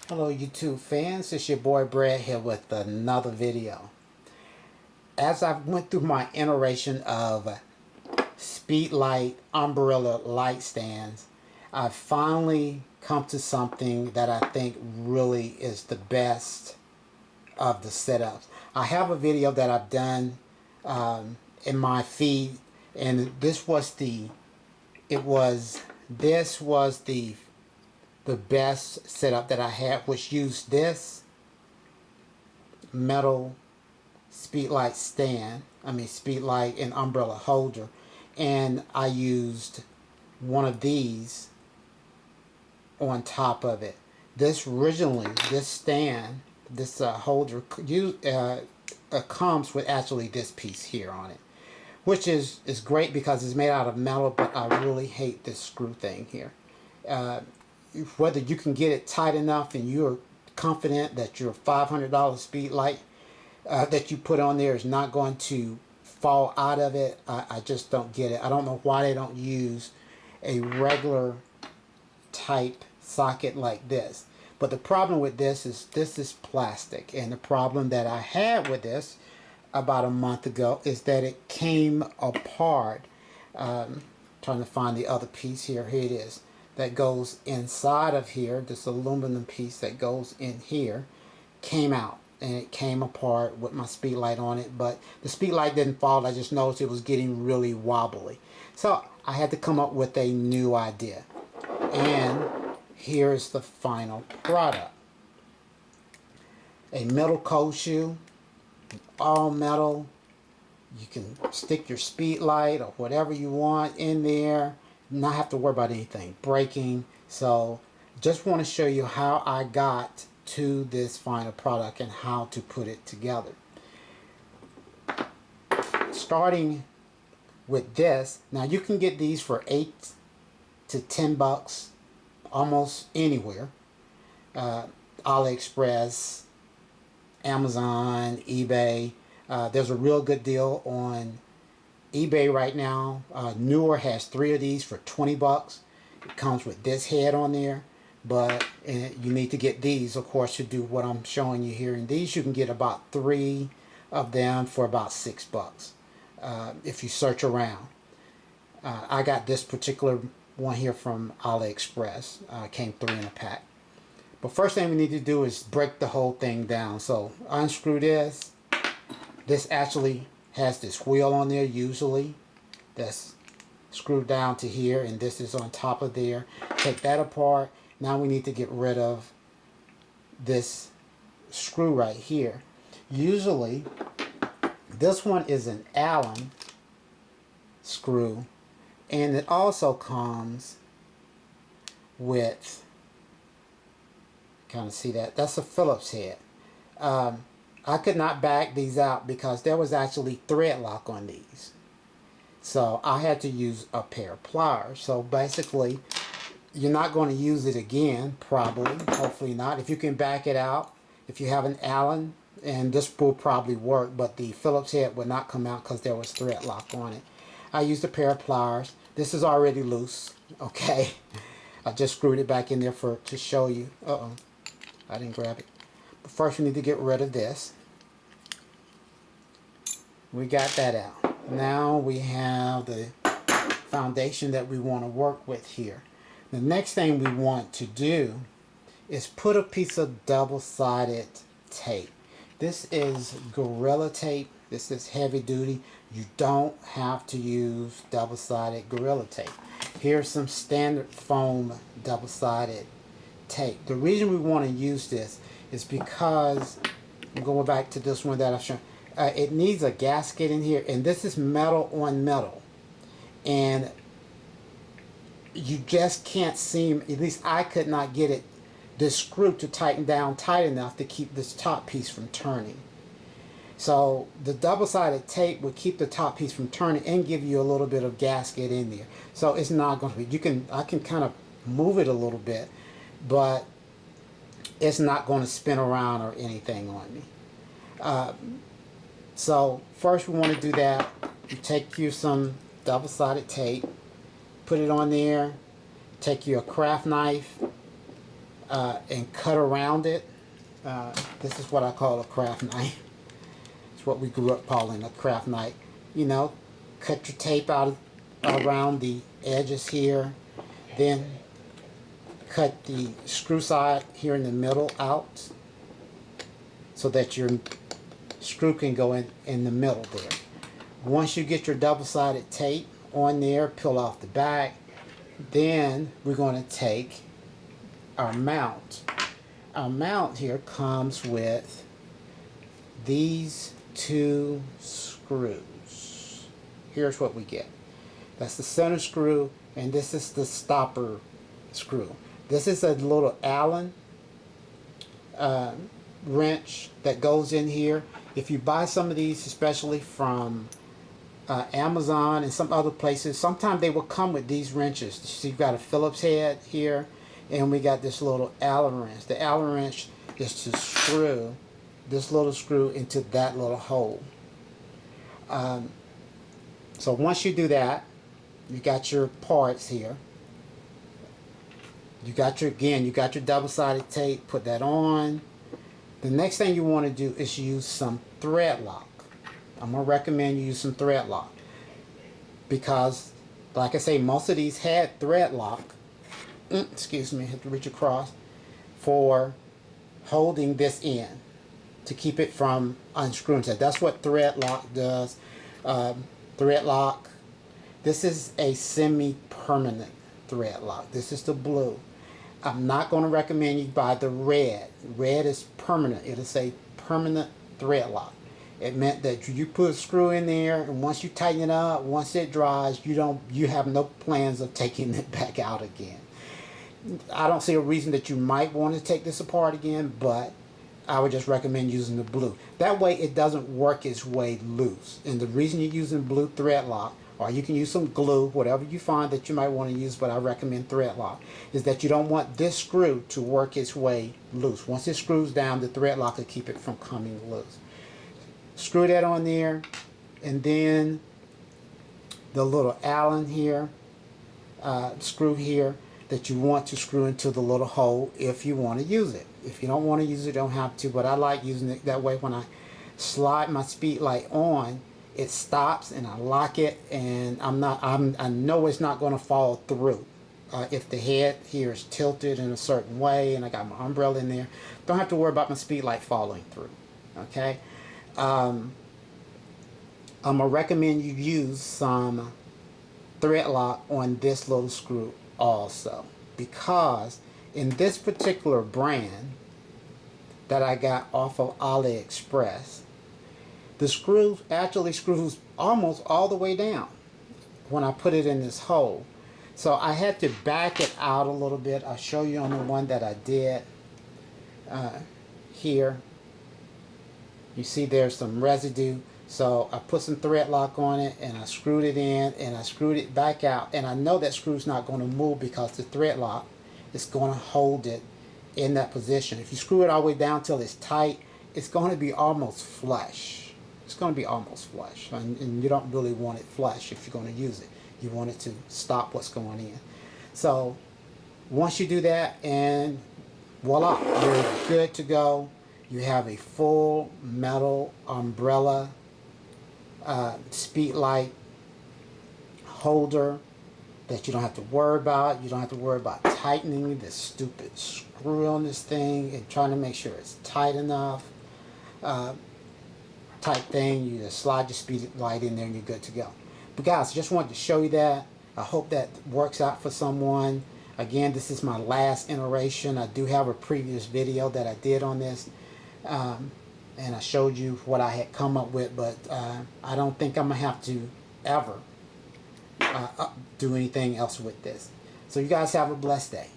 Hello YouTube fans, it's your boy Brad here with another video. As I went through my iteration of Speedlite umbrella light stands, I finally come to something that I think really is the best of the setups. I have a video that I've done in my feed, and this was the best setup that I had, which used this metal speedlight stand, speedlight and umbrella holder, and I used one of these on top of it. This stand, this holder comes with actually this piece here on it, which is great because it's made out of metal, but I really hate this screw thing here. Whether you can get it tight enough and you're confident that your $500 speed light that you put on there is not going to fall out of it, I just don't get it. I don't know why they don't use a regular type socket like this. But the problem with this is plastic, and the problem that I had with this about a month ago is that it came apart. Trying to find the other piece here. Here it is. That goes inside of here. This aluminum piece that goes in here came out, and it came apart with my speed light on it. But the speed light didn't fall. I just noticed it was getting really wobbly. So I had to come up with a new idea. And here's the final product. A metal cold shoe, all metal. You can stick your speed light or whatever you want in there, not have to worry about anything breaking. So just want to show you how I got to this final product and how to put it together. Starting with this, now you can get these for $8 to $10 almost anywhere. AliExpress, Amazon, eBay. There's a real good deal on eBay right now. Newer has 3 of these for $20. It comes with this head on there, but you need to get these, of course, to do what I'm showing you here. And these you can get about 3 of them for about $6 if you search around. I got this particular one here from AliExpress. Came 3 in a pack. But first thing we need to do is break the whole thing down. So unscrew this. This actually has this wheel on there usually that's screwed down to here, and this is on top of there. Take that apart. Now we need to get rid of this screw right here. Usually this one is an Allen screw, and it also comes with, kind of see that's a Phillips head. I could not back these out because there was actually thread lock on these. So I had to use a pair of pliers. So basically, you're not going to use it again, probably. Hopefully not. If you can back it out, if you have an Allen, and this will probably work, but the Phillips head would not come out because there was thread lock on it. I used a pair of pliers. This is already loose, okay? I just screwed it back in there to show you. Uh-oh, I didn't grab it. But first we need to get rid of this. We got that out. Now we have the foundation that we want to work with here. The next thing we want to do is put a piece of double-sided tape. This is Gorilla tape. This is heavy duty. You don't have to use double-sided Gorilla tape. Here's some standard foam double-sided tape. The reason we want to use this is because, I'm going back to this one that I've shown, it needs a gasket in here, and this is metal on metal, and you just can't seem, at least I could not get it, this screw to tighten down tight enough to keep this top piece from turning. So the double-sided tape would keep the top piece from turning and give you a little bit of gasket in there. So it's not going to be, I can kind of move it a little bit, but it's not going to spin around or anything on me. So first we want to do that. You take you some double-sided tape, put it on there, take you a craft knife, and cut around it. This is what I call a craft knife. It's what we grew up calling a craft knife. You know, cut your tape out around the edges here, then cut the screw side here in the middle out so that your screw can go in the middle there. Once you get your double-sided tape on there, peel off the back, then we're going to take our mount. Our mount here comes with these two screws. Here's what we get. That's the center screw, and this is the stopper screw. This is a little Allen wrench that goes in here. If you buy some of these, especially from Amazon and some other places, sometimes they will come with these wrenches. So you've got a Phillips head here, and we got this little Allen wrench. The Allen wrench is to screw this little screw into that little hole. So once you do that, you got your parts here. You got your double-sided tape. Put that on. The next thing you want to do is use some thread lock. I'm going to recommend you use some thread lock because, like I say, most of these had thread lock. Excuse me, I have to reach across for holding this in to keep it from unscrewing. So that's what thread lock does. Thread lock. This is a semi-permanent thread lock. This is the blue. I'm not going to recommend you buy the red. Red is permanent. It'll say permanent thread lock. It meant that you put a screw in there, and once you tighten it up, once it dries, you have no plans of taking it back out again. I don't see a reason that you might want to take this apart again, but I would just recommend using the blue. That way it doesn't work its way loose. And the reason you're using blue thread lock, or you can use some glue, whatever you find that you might want to use, but I recommend thread lock, is that you don't want this screw to work its way loose. Once it screws down, the thread lock will keep it from coming loose. Screw that on there, and then the little Allen here, screw here, that you want to screw into the little hole if you want to use it. If you don't want to use it, you don't have to, but I like using it that way. When I slide my Speedlite on, it stops and I lock it, and I know it's not going to fall through. If the head here is tilted in a certain way and I got my umbrella in there, don't have to worry about my Speedlite falling through. Okay? I'm going to recommend you use some thread lock on this little screw also, because in this particular brand that I got off of AliExpress, the screw actually screws almost all the way down when I put it in this hole. So I had to back it out a little bit. I'll show you on the one that I did here. You see there's some residue. So I put some thread lock on it, and I screwed it in, and I screwed it back out. And I know that screw's not going to move because the thread lock is going to hold it in that position. If you screw it all the way down till it's tight, it's going to be almost flush. It's going to be almost flush, and you don't really want it flush if you're going to use it. You want it to stop what's going in. So once you do that, and voila, you're good to go. You have a full metal umbrella Speedlite holder that you don't have to worry about. You don't have to worry about tightening this stupid screw on this thing and trying to make sure it's tight enough. Type thing. You just slide your Speedlite in there and you're good to go. But guys, just wanted to show you that. I hope that works out for someone. Again, this is my last iteration. I do have a previous video that I did on this, and I showed you what I had come up with, but I don't think I'm gonna have to ever do anything else with this. So you guys have a blessed day.